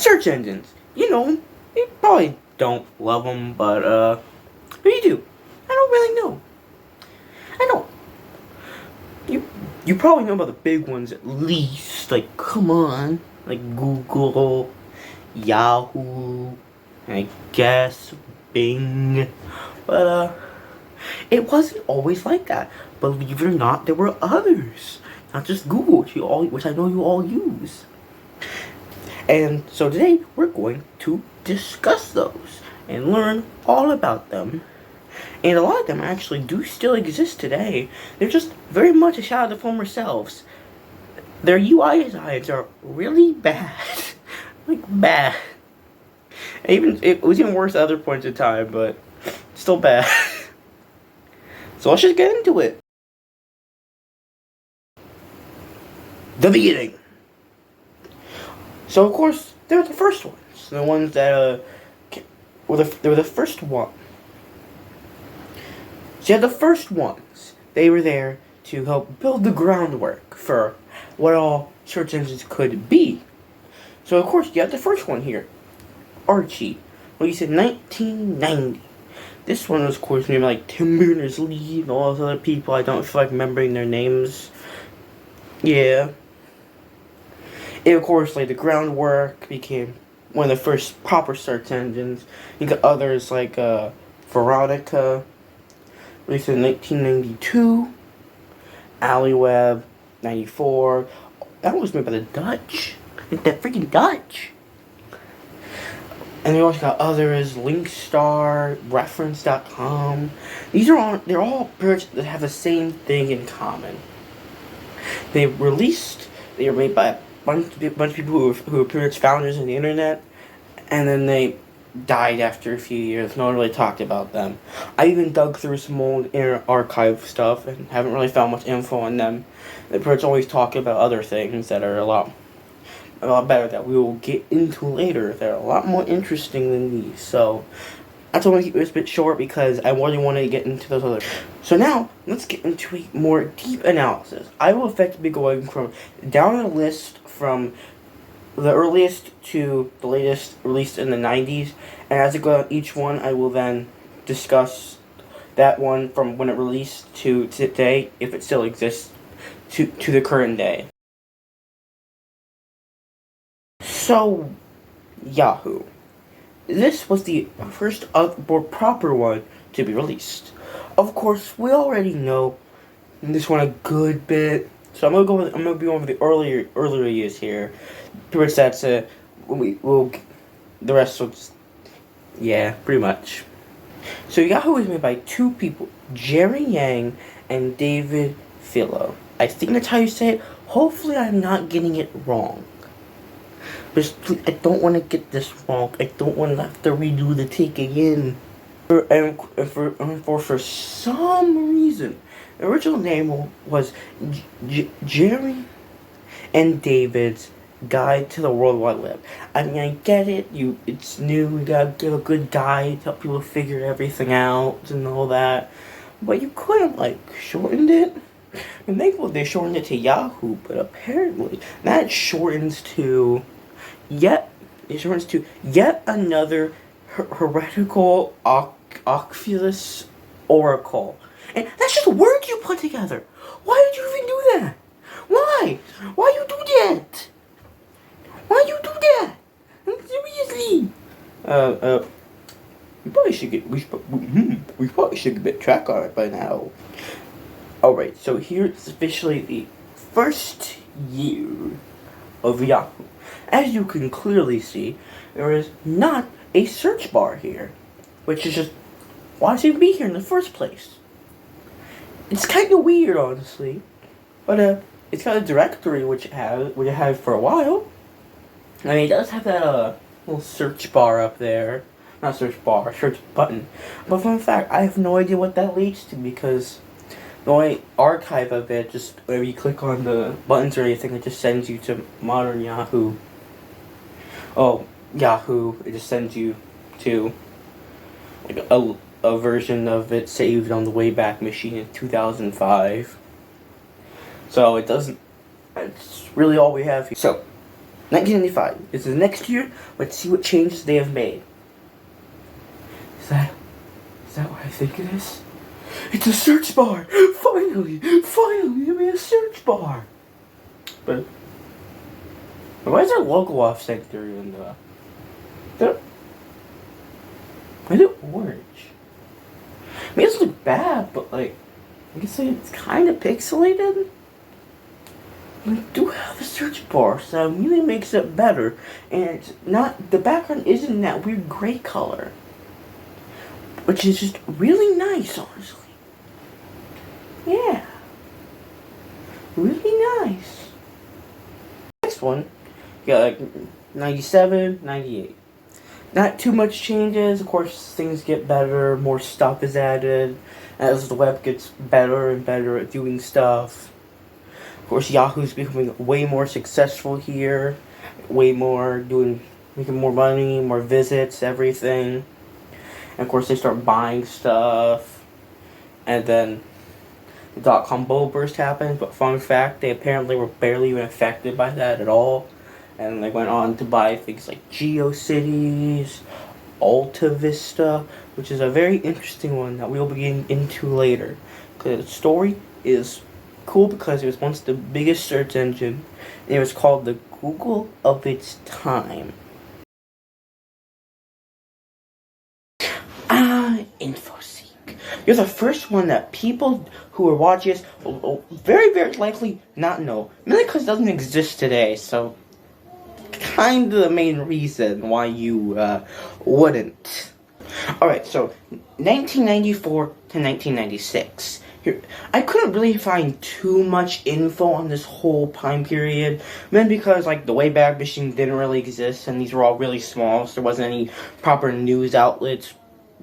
search engines. You know, you probably don't love them, but who you do? I don't really know. I don't. You probably know about the big ones at least. Like, come on, like Google, Yahoo, I guess Bing, but it wasn't always like that. Believe it or not, there were others, not just Google, which I know you all use. And so today we're going to discuss those and learn all about them. And a lot of them actually do still exist today. They're just very much a shadow of their former selves. Their UI designs are really bad. Like, bad. It was even worse at other points in time, but still bad. So let's just get into it. The beginning. So of course, they were the first ones. The ones that they were the first one. So yeah, the first ones. They were there to help build the groundwork for what all search engines could be. So of course, you have the first one here, Archie. Released in 1990. This one was, of course, named like Tim Berners-Lee and all those other people. I don't feel like remembering their names. Yeah. It, of course, laid the groundwork, became one of the first proper search engines. You got others like Veronica, released in 1992. AliWeb, 94. That was made by the Dutch. Like the freaking Dutch. And we also got others, Linkstar, Reference.com. They're all that have the same thing in common. They were made by a bunch of people who were pretty much founders of the internet, and then they died after a few years. No one really talked about them. I even dug through some old Internet Archive stuff and haven't really found much info on them. They pretty much always talk about other things that are a lot better that we will get into later. They're a lot more interesting than these. So that's why I want to keep this a bit short, because I really want to get into those other. So now let's get into a more deep analysis. I will effectively be going from down a list from the earliest to the latest, released in the 90s, and as I go on each one, I will then discuss that one from when it released to today, if it still exists, to the current day. So, Yahoo. This was the first more proper one to be released. Of course, we already know this one a good bit, so I'm gonna be over the earlier years here. Pretty much that's the rest will just, yeah, pretty much. So Yahoo was made by two people, Jerry Yang and David Filo. I think that's how you say it. Hopefully, I'm not getting it wrong. Please, I don't want to get this wrong. I don't want to have to redo the take again. For some reason, the original name was Jerry and David's Guide to the World Wide Web. I mean, I get it. It's new. We gotta give a good guide to help people figure everything out and all that. But you could have shortened it. And they shortened it to Yahoo, but apparently that shortens to yet another heretical Oculus Oracle. And that's just a word you put together. Why did you even do that? Why? Why you do that? Why you do that? Seriously. We probably should get a bit track on it by now. Alright, so here's officially the first year of Yahoo. As you can clearly see, there is not a search bar here, which is just, why does it even be here in the first place? It's kind of weird, honestly, but it's got a directory which it had for a while. I mean, it does have that little search bar up there, not search bar, search button. But fun fact, I have no idea what that leads to, because the only archive of it, just whenever you click on the buttons or anything, it just sends you to modern Yahoo. Oh, Yahoo, it just sends you to a version of it saved on the Wayback Machine in 2005. So it doesn't, it's really all we have here. So, 1995. This is the next year. Let's see what changes they have made. Is that what I think it is? It's a search bar! Finally! They made a search bar! But why is there logo off center in the... Why is it orange? I mean, it doesn't look bad, but like, I guess like, it's kind of pixelated. We do have a search bar, so it really makes it better. And it's not, the background isn't that weird gray color, which is just really nice, honestly. Yeah. Really nice. Next one, you got like 97, 98. Not too much changes. Of course, things get better, more stuff is added as the web gets better and better at doing stuff. Of course, Yahoo's becoming way more successful here, making more money, more visits, everything. And of course, they start buying stuff, and then the dot-com bull burst happened. But fun fact, they apparently were barely even affected by that at all. And they went on to buy things like GeoCities, Alta Vista, which is a very interesting one that we'll be getting into later. Because the story is cool because it was once the biggest search engine, and it was called the Google of its time. InfoSeek. You're the first one that people who are watching this will very, very likely not know. Mainly because it doesn't exist today, so kind of the main reason why you wouldn't. Alright, so 1994 to 1996. Here, I couldn't really find too much info on this whole time period. Then because like the Wayback Machine didn't really exist, and these were all really small, so there wasn't any proper news outlets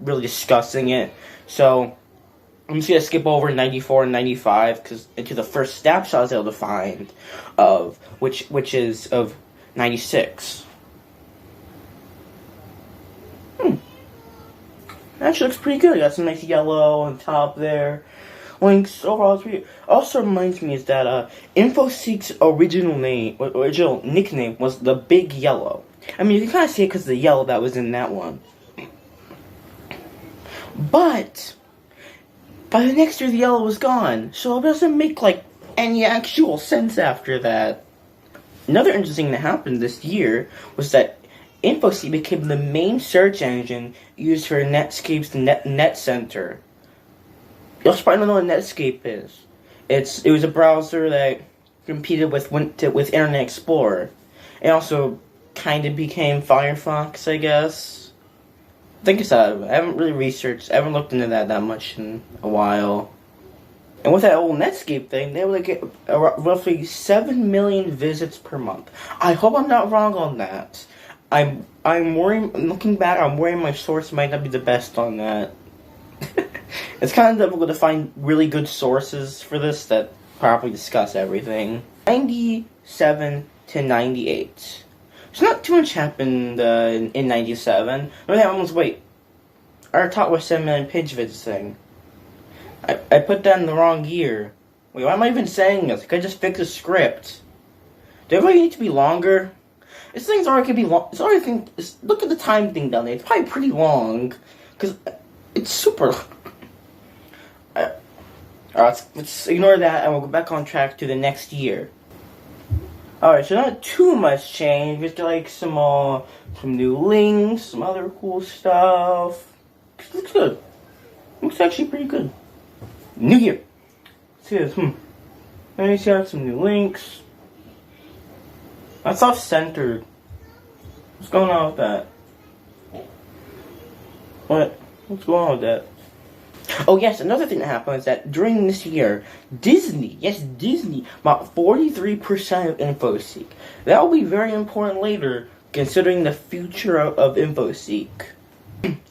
really discussing it. So I'm just gonna skip over 94 and 95 because into the first snapshot I was able to find of which is of 96. Actually looks pretty good. Got some nice yellow on top there. Links overall, it's pretty. Also reminds me is that InfoSeek's original nickname was the Big Yellow. I mean, you can kind of see it because of the yellow that was in that one. But by the next year, the yellow was gone, so it doesn't make like any actual sense after that. Another interesting thing that happened this year was that InfoSeek became the main search engine used for Netscape's Net Center. You also probably don't know what Netscape is. It was a browser that competed with Internet Explorer. It also kind of became Firefox, I guess. I think it's out of it. I haven't really I haven't looked into that much in a while. And with that old Netscape thing, they would get roughly 7 million visits per month. I hope I'm not wrong on that. I'm worrying. Looking back, I'm worrying my source might not be the best on that. It's kind of difficult to find really good sources for this that properly discuss everything. 97 to 98. So not too much happened in 97. Wait. Our top was 7 million page visits thing. I put that in the wrong year. Wait, why am I even saying this? Could I just fix the script? Do it really need to be longer? This thing's already could be long. It's already look at the time thing down there. It's probably pretty long because it's super long. Alright, let's ignore that and we'll go back on track to the next year. Alright, so not too much change, just like some new links, some other cool stuff. Looks good. Looks actually pretty good. New year. Let's see this. Let me see out some new links. That's off-centered. What's going on with that? What's going on with that? Oh yes, another thing that happened is that during this year, Disney bought 43% of InfoSeek. That will be very important later, considering the future of InfoSeek.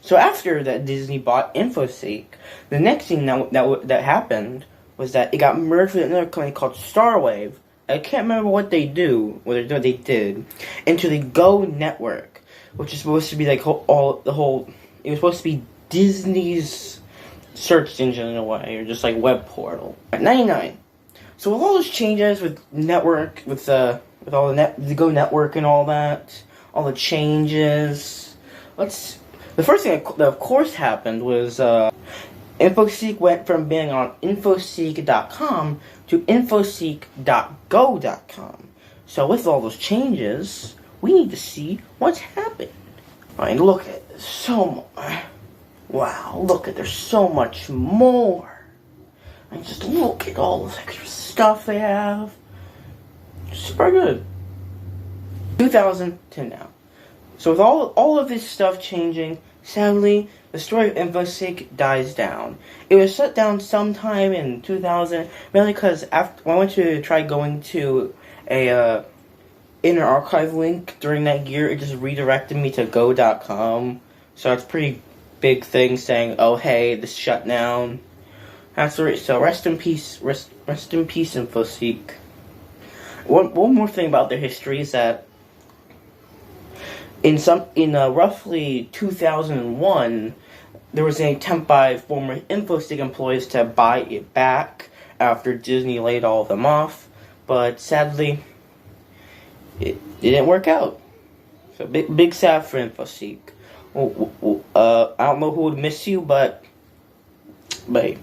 So after that Disney bought InfoSeek, the next thing that happened was that it got merged with another company called Starwave. I can't remember what they did, into the Go Network, which is supposed to be like it was supposed to be Disney's search engine in a way, or just like web portal. 99. So with all those changes with network, with with all the Go Network and all that, all the changes. The first thing that of course happened was InfoSeek went from being on infoseek.com to infoseek.go.com. So with all those changes, we need to see what's happened. Alright, look at so much. Wow, look at there's so much more. And just look at all this extra stuff they have. Super good. 2000 to now. So with all of this stuff changing, sadly, the story of InfoSeek dies down. It was shut down sometime in 2000, mainly because after when I went to try going to a inner archive link during that year, it just redirected me to go.com. So it's a pretty big thing saying, oh hey, this shut down. That's right. So rest in peace, rest in peace, InfoSeek. One more thing about their history is that in roughly 2001, there was an attempt by former InfoSeek employees to buy it back after Disney laid all of them off, but sadly, it didn't work out. So big sad for InfoSeek. I don't know who would miss you, but bye.